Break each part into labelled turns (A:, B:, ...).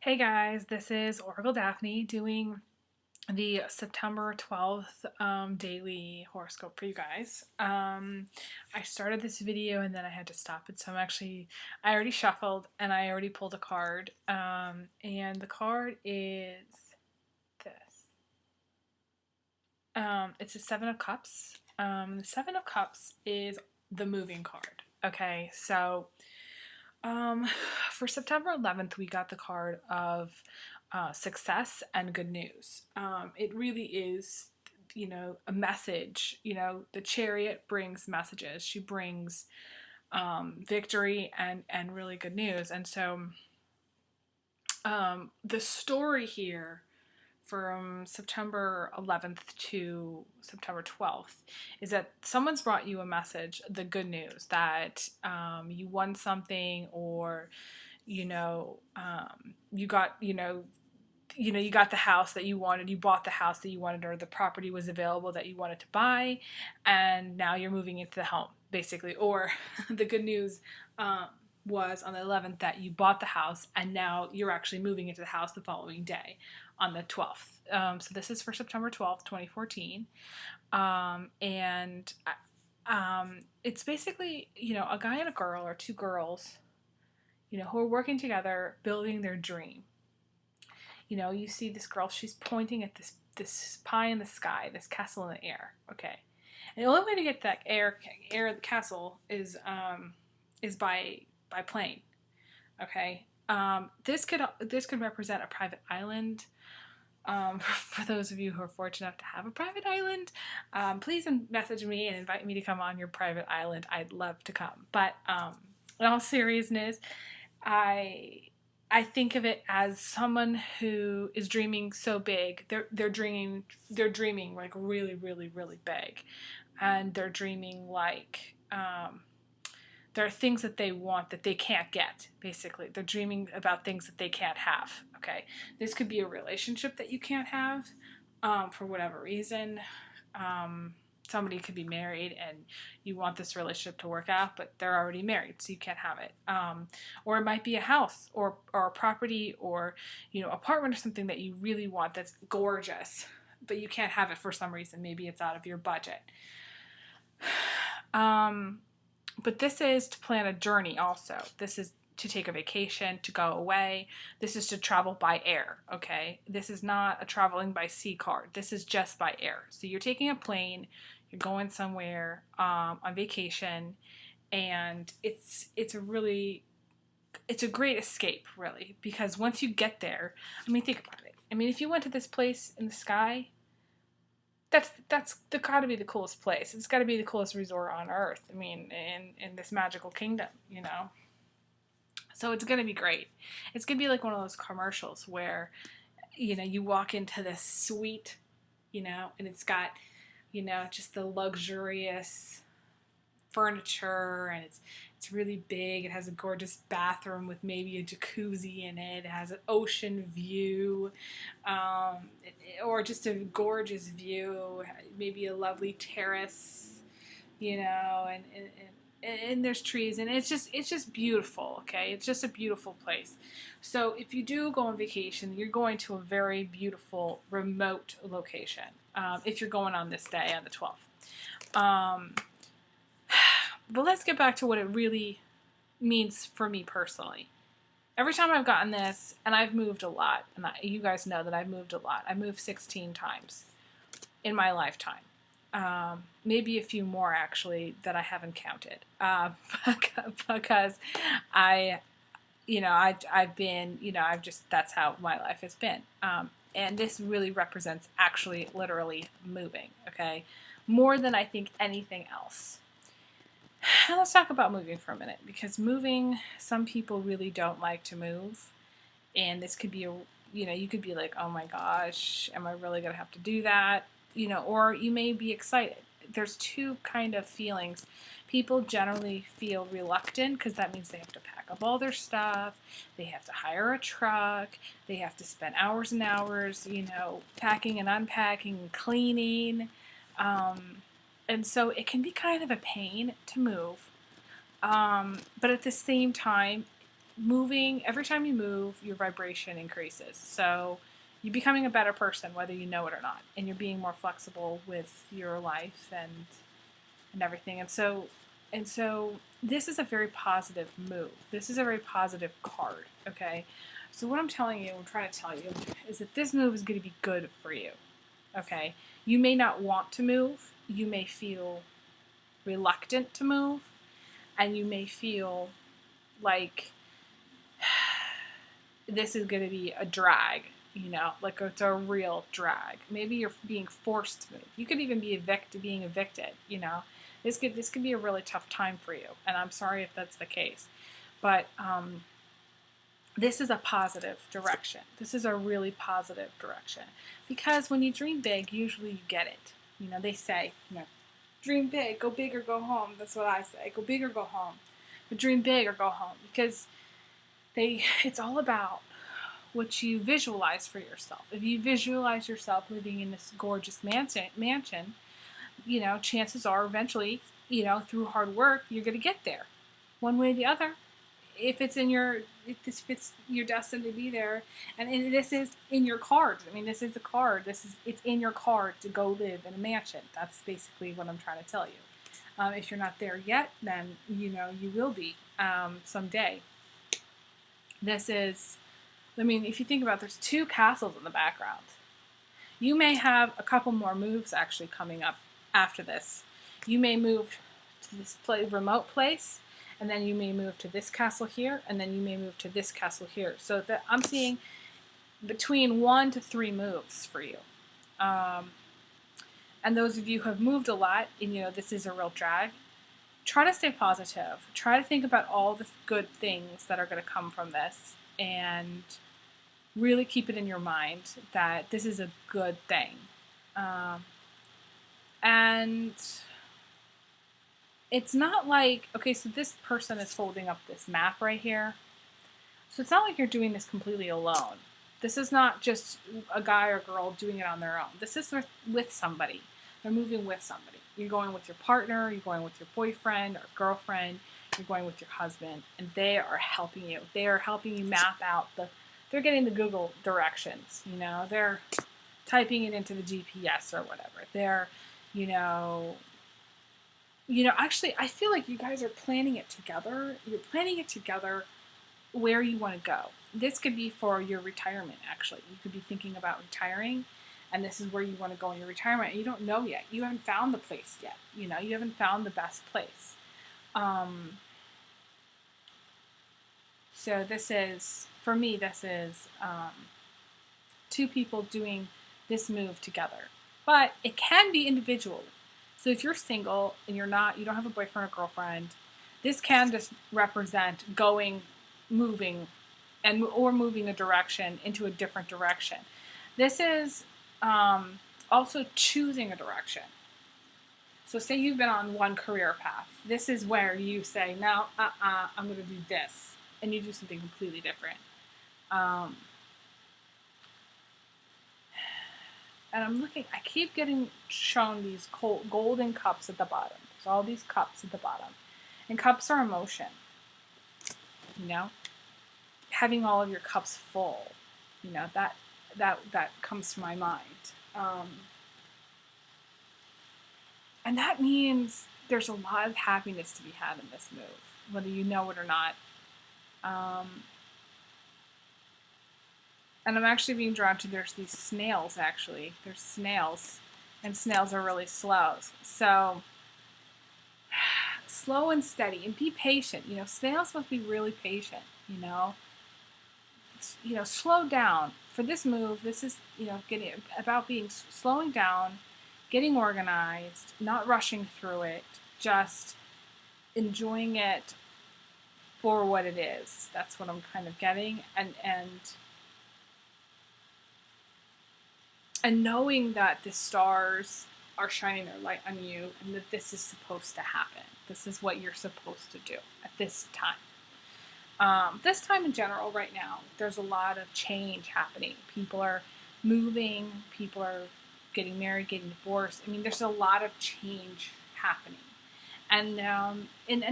A: Hey guys, this is Oracle Daphne doing the September 12th daily horoscope for you guys. I started this video and then I had to stop it, so I already shuffled and I already pulled a card. And the card is this. It's a Seven of Cups. The Seven of Cups is the moving card. Okay, so um, for September 11th, we got the card of success and good news. It really is, a message. The Chariot brings messages. She brings victory and really good news. And so the story here from September 11th to September 12th is that someone's brought you a message, the good news that you won something, or you got you got the house that you wanted, you bought the house that you wanted, or the property was available that you wanted to buy, and now you're moving into the home, basically. Or the good news was on the 11th that you bought the house and now you're actually moving into the house the following day on the 12th. So this is for September 12th, 2014. And it's basically, a guy and a girl, or two girls, who are working together, building their dream. You see this girl, she's pointing at this pie in the sky, this castle in the air. Okay. And the only way to get that air the castle is by plane. Okay. This could represent a private island. For those of you who are fortunate enough to have a private island, please message me and invite me to come on your private island. I'd love to come. But in all seriousness, I think of it as someone who is dreaming so big. They're dreaming like really, really, really big, and they're dreaming like there are things that they want that they can't get. Basically, they're dreaming about things that they can't have. Okay, this could be a relationship that you can't have for whatever reason. Somebody could be married and you want this relationship to work out, but they're already married, so you can't have it. Or it might be a house or a property, or apartment, or something that you really want that's gorgeous, but you can't have it for some reason. Maybe it's out of your budget. But this is to plan a journey also. This is to take a vacation, to go away. This is to travel by air, okay? This is not a traveling by sea card. This is just by air. So you're taking a plane, you're going somewhere on vacation, and it's a great escape, really, because once you get there, think about it. If you went to this place in the sky, that's gotta be the coolest place. It's gotta be the coolest resort on earth. In this magical kingdom, So it's gonna be great. It's gonna be like one of those commercials where, you walk into this suite, and it's got, just the luxurious furniture, and it's really big. It has a gorgeous bathroom with maybe a jacuzzi in it. It has an ocean view, or just a gorgeous view, maybe a lovely terrace, and there's trees, and it's just beautiful. Okay, it's just a beautiful place. So if you do go on vacation, you're going to a very beautiful remote location. If you're going on this day on the 12th. But let's get back to what it really means for me personally. Every time I've gotten this, and I've moved a lot, and you guys know that I've moved a lot. I moved 16 times in my lifetime. Maybe a few more, actually, that I haven't counted. Because I've been, that's how my life has been. And this really represents actually literally moving, okay? More than I think anything else. And let's talk about moving for a minute, because moving, some people really don't like to move. And this could be you could be like, oh my gosh, am I really going to have to do that? Or you may be excited. There's two kind of feelings. People generally feel reluctant because that means they have to pack up all their stuff. They have to hire a truck. They have to spend hours and hours, packing and unpacking and cleaning. And so it can be kind of a pain to move. But at the same time, moving, every time you move, your vibration increases. So you're becoming a better person, whether you know it or not, and you're being more flexible with your life and everything. And so this is a very positive move. This is a very positive card. Okay, so what I'm trying to tell you, is that this move is going to be good for you. Okay, you may not want to move. You may feel reluctant to move, and you may feel like this is going to be a drag, like it's a real drag. Maybe you're being forced to move. You could even be being evicted. This could be a really tough time for you, and I'm sorry if that's the case. But this is a positive direction. This is a really positive direction, because when you dream big, usually you get it. They say, dream big, go big or go home. That's what I say. Go big or go home. But dream big or go home, because it's all about what you visualize for yourself. If you visualize yourself living in this gorgeous mansion, chances are eventually, through hard work, you're going to get there, one way or the other. If it's you're destined to be there, and this is in your cards. I mean, this is the card. It's in your card to go live in a mansion. That's basically what I'm trying to tell you. If you're not there yet, then you will be someday. If you think about it, there's 2 castles in the background. You may have a couple more moves actually coming up after this. You may move to this remote place, and then you may move to this castle here, and then you may move to this castle here. So I'm seeing between 1 to 3 moves for you. And those of you who have moved a lot, and this is a real drag, try to stay positive. Try to think about all the good things that are going to come from this, and really keep it in your mind that this is a good thing. And it's not like, okay, so this person is holding up this map right here. So it's not like you're doing this completely alone. This is not just a guy or girl doing it on their own. This is with somebody. They're moving with somebody. You're going with your partner, you're going with your boyfriend or girlfriend, you're going with your husband, and they are helping you. They are helping you map out they're getting the Google directions, they're typing it into the GPS or whatever. They're, actually, I feel like you guys are planning it together. You're planning it together where you want to go. This could be for your retirement, actually. You could be thinking about retiring, and this is where you want to go in your retirement. And you don't know yet. You haven't found the place yet. You haven't found the best place. So this is, for me, 2 people doing this move together. But it can be individual. So if you're single and you don't have a boyfriend or girlfriend, this can just represent moving a direction into a different direction. This is also choosing a direction. So say you've been on one career path. This is where you say, no, I'm going to do this. And you do something completely different. And I'm looking, I keep getting shown these golden cups at the bottom. There's all these cups at the bottom. And cups are emotion. Having all of your cups full. That comes to my mind. And that means there's a lot of happiness to be had in this move, whether you know it or not. And I'm actually being drawn to, there's these snails, actually. There's snails, and snails are really slow. So, slow and steady, and be patient. Snails must be really patient, slow down. For this move, this is, slowing down, getting organized, not rushing through it, just enjoying it for what it is. That's what I'm kind of getting. And knowing that the stars are shining their light on you, and that this is supposed to happen. This is what you're supposed to do at this time. This time in general right now, there's a lot of change happening. People are moving, people are getting married, getting divorced. I mean, there's a lot of change happening. And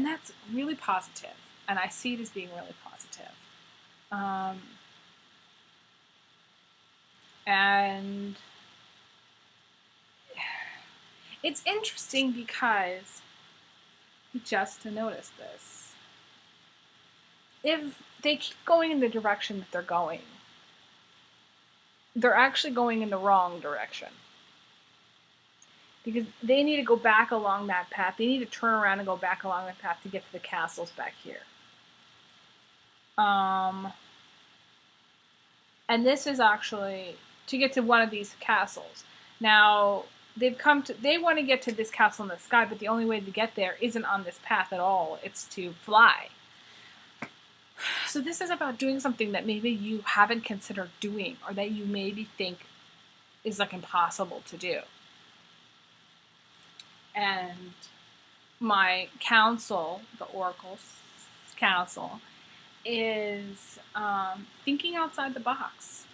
A: that's really positive. And I see it as being really positive. Um, and it's interesting because, just to notice this, if they keep going in the direction that they're going, they're actually going in the wrong direction. Because they need to go back along that path. They need to turn around and go back along that path to get to the castles back here. And this is actually to get to one of these castles. Now, they want to get to this castle in the sky, but the only way to get there isn't on this path at all. It's to fly. So this is about doing something that maybe you haven't considered doing, or that you maybe think is like impossible to do. And my counsel, the Oracle's counsel, is thinking outside the box.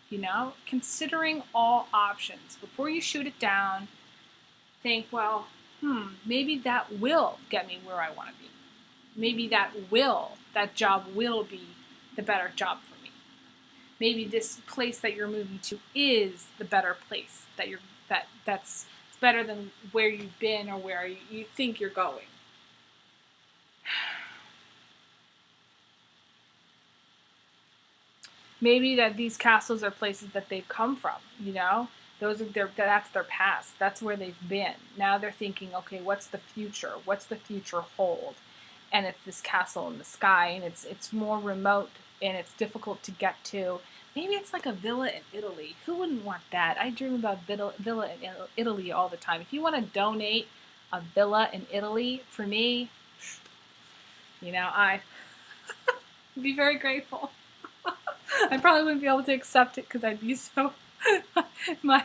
A: You know, considering all options before you shoot it down. Think, well, maybe that will get me where I want to be. Maybe that job will be the better job for me. Maybe this place that you're moving to is the better place that's better than where you've been or where you think you're going. Maybe that these castles are places that they've come from, you know? That's their past. That's where they've been. Now they're thinking, okay, what's the future? What's the future hold? And it's this castle in the sky, and it's more remote, and it's difficult to get to. Maybe it's like a villa in Italy. Who wouldn't want that? I dream about villa in Italy all the time. If you want to donate a villa in Italy for me, you know, I'd be very grateful. I probably wouldn't be able to accept it because I'd be so my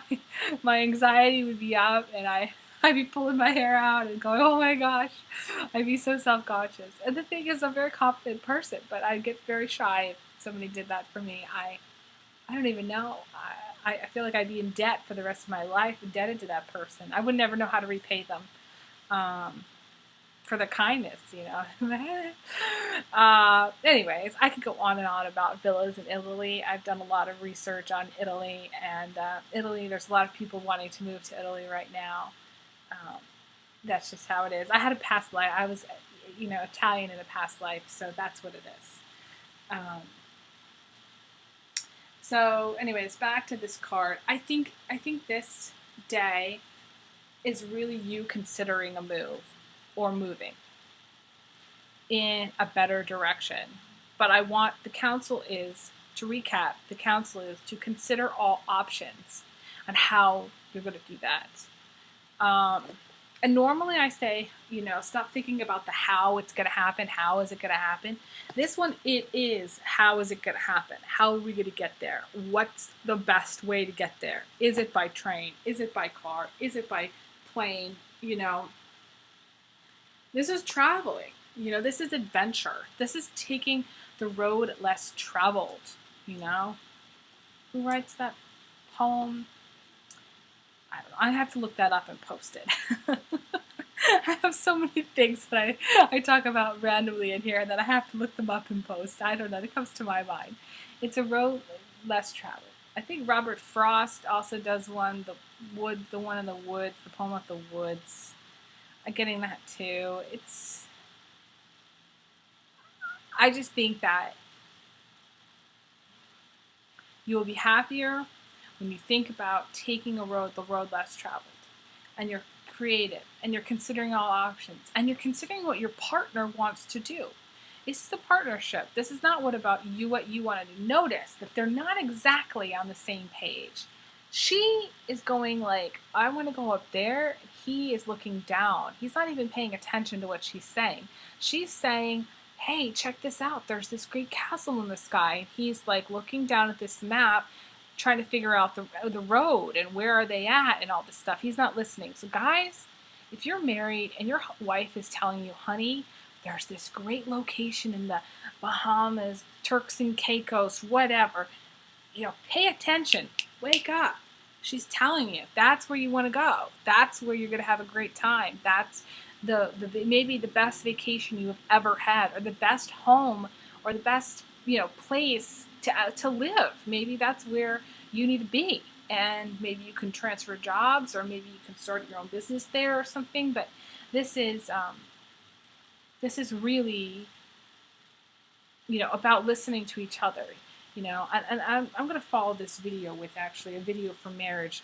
A: anxiety would be up, and I'd be pulling my hair out and going, oh my gosh, I'd be so self-conscious. And the thing is, I'm a very confident person, but I'd get very shy if somebody did that for me. I don't even know. I feel like I'd be in debt for the rest of my life, indebted to that person. I would never know how to repay them for the kindness, you know. Anyways, I could go on and on about villas in Italy. I've done a lot of research on Italy, and Italy, there's a lot of people wanting to move to Italy right now. That's just how it is. I had a past life. I was, you know, Italian in a past life, so that's what it is. So, anyways, back to this card. I think this day is really you considering a move or moving in a better direction. But the counsel is, to recap, the counsel is to consider all options on how you're going to do that. And normally I say, you know, stop thinking about the how it's going to happen. How is it going to happen? This one, it is, how is it going to happen? How are we going to get there? What's the best way to get there? Is it by train? Is it by car? Is it by plane? You know, this is traveling. You know, this is adventure. This is taking the road less traveled, you know? Who writes that poem? I don't know. I have to look that up and post it. I have so many things that I talk about randomly in here that I have to look them up and post. I don't know. It comes to my mind. It's a road less traveled. I think Robert Frost also does one, the one in the woods, the poem of the woods. I'm getting that too. I just think that you will be happier when you think about taking the road less traveled, and you're creative, and you're considering all options, and you're considering what your partner wants to do. This is a partnership. This is not what you want to do. Notice that they're not exactly on the same page. She is going like, I want to go up there. He is looking down. He's not even paying attention to what she's saying. She's saying, hey, check this out. There's this great castle in the sky. He's like looking down at this map, trying to figure out the road and where are they at and all this stuff. He's not listening. So guys, if you're married and your wife is telling you, honey, there's this great location in the Bahamas, Turks and Caicos, whatever, you know, pay attention. Wake up. She's telling you that's where you want to go. That's where you're going to have a great time. That's maybe the best vacation you have ever had, or the best home, or the best, place to live. Maybe that's where you need to be, and maybe you can transfer jobs, or maybe you can start your own business there or something. But this is really, about listening to each other. And I'm going to follow this video with actually a video for married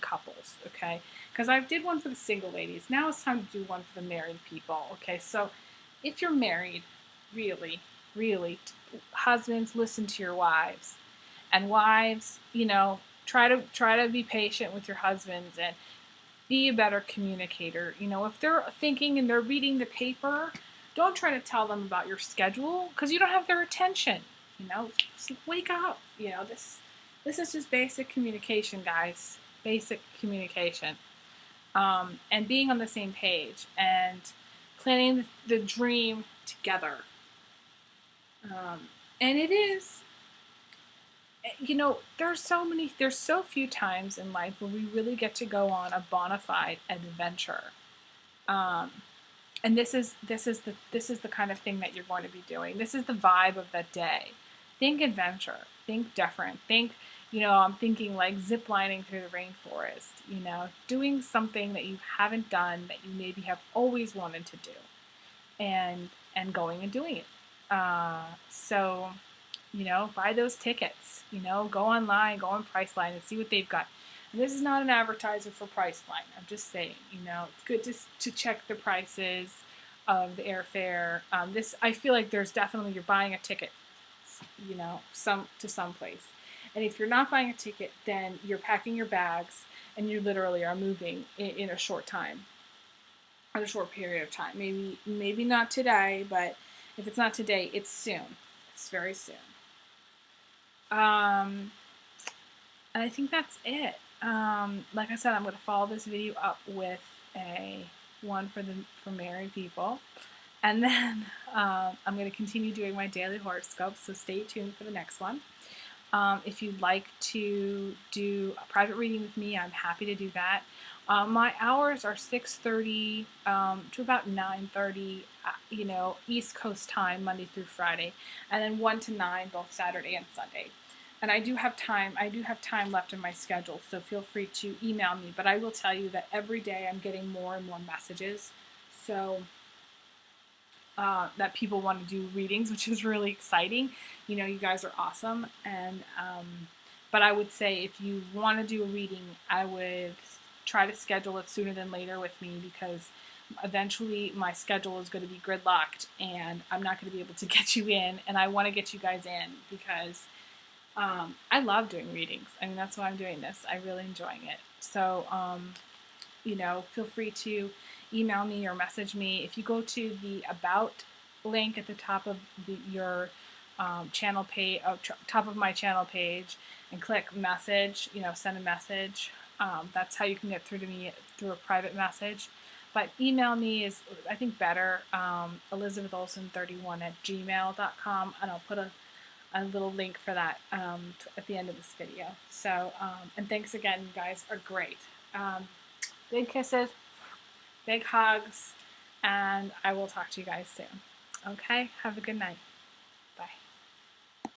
A: couples, okay? Because I did one for the single ladies. Now it's time to do one for the married people, okay? So if you're married, really, really, husbands, listen to your wives. And wives, try to be patient with your husbands and be a better communicator. If they're thinking and they're reading the paper, don't try to tell them about your schedule, because you don't have their attention. Just wake up. This is just basic communication, guys. Basic communication, and being on the same page and planning the dream together. And it is, there's so few times in life where we really get to go on a bona fide adventure. And this is the kind of thing that you're going to be doing. This is the vibe of that day. Think adventure. Think different. Think, I'm thinking like zip lining through the rainforest, doing something that you haven't done that you maybe have always wanted to do, and going and doing it. So, buy those tickets, go online, go on Priceline and see what they've got. And this is not an advertiser for Priceline. I'm just saying, it's good to check the prices of the airfare. I feel like there's definitely, you're buying a ticket, to some place. And if you're not buying a ticket, then you're packing your bags and you literally are moving in a short time, in a short period of time. Maybe not today, but if it's not today, it's soon. It's very soon. And I think that's it. Like I said, I'm going to follow this video up with one for married people. And then I'm going to continue doing my daily horoscope, so stay tuned for the next one. If you'd like to do a private reading with me, I'm happy to do that. My hours are 6:30 to about 9:30, East Coast time, Monday through Friday, and then 1 to 9, both Saturday and Sunday. And I do have time left in my schedule, so feel free to email me. But I will tell you that every day I'm getting more and more messages, so that people want to do readings, which is really exciting. You guys are awesome. And but I would say if you want to do a reading, I would try to schedule it sooner than later with me, because eventually my schedule is going to be gridlocked and I'm not going to be able to get you in, and I want to get you guys in because I love doing readings. I mean, that's why I'm doing this. I'm really enjoying it. So, feel free to email me or message me. If you go to the About link at the top of your channel page, top of my channel page, and click message, send a message. That's how you can get through to me, through a private message. But email me is, I think, better, elizabetholson31@gmail.com, and I'll put a little link for that at the end of this video. So, and thanks again, you guys are great. Big kisses, big hugs, and I will talk to you guys soon. Okay? Have a good night.